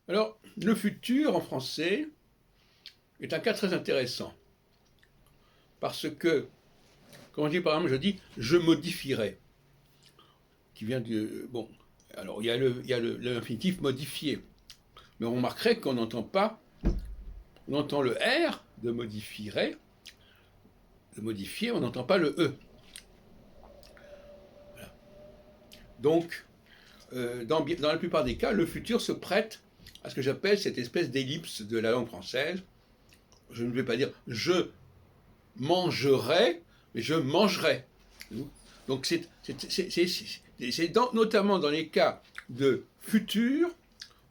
Alors, le futur en français est un cas très intéressant. Parce que, quand je dis par exemple, je dis je modifierai, qui vient du. Bon, alors il y a l'infinitif modifier. Mais on remarquerait qu'on n'entend pas. On entend le R de modifierait, de modifier, on n'entend pas le E. Voilà. Donc, dans la plupart des cas, le futur se prête à ce que j'appelle cette espèce d'ellipse de la langue française. Je ne vais pas dire je mangerai, mais je mangerai. Donc c'est notamment dans les cas de futur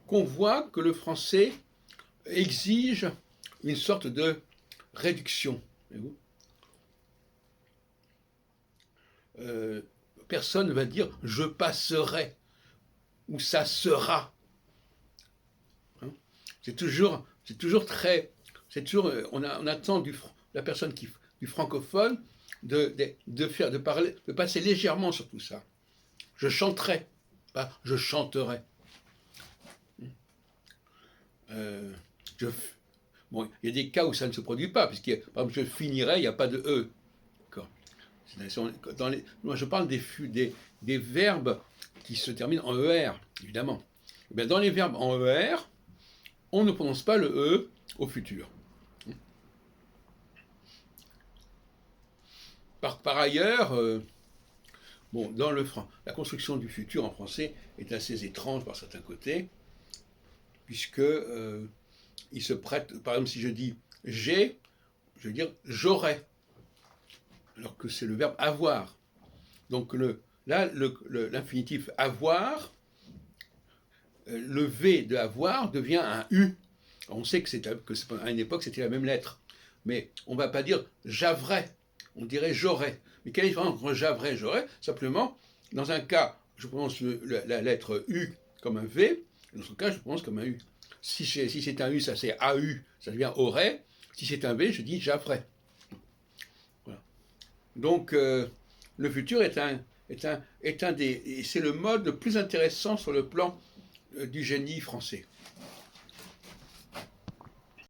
qu'on voit que le français exige une sorte de réduction. Personne ne va dire je passerai ou ça sera. Hein, c'est toujours très, on attend la personne du francophone de passer légèrement sur tout ça. Je chanterai, pas je chanterai. Bon, il y a des cas où ça ne se produit pas, puisque par exemple je finirai, il n'y a pas de E. Moi je parle des verbes qui se terminent en ER, évidemment. Et dans les verbes en ER, on ne prononce pas le E au futur. Par ailleurs, bon, la construction du futur en français est assez étrange par certains côtés, puisque il se prête, par exemple, si je dis j'ai, je veux dire j'aurai, alors que c'est le verbe avoir. Donc l'infinitif avoir, le V de avoir devient un U. On sait qu'à une époque c'était la même lettre, mais on ne va pas dire j'avrais, on dirait j'aurais. Mais quelle est la différence entre j'avrais et j'aurais? Simplement, dans un cas, je prononce la lettre U comme un V, dans l'autre cas, je prononce comme un U. Si c'est un U, ça c'est AU, ça devient aurait. Si c'est un V, je dis j'avrais. Voilà. Donc, le futur c'est le mode le plus intéressant sur le plan du génie français.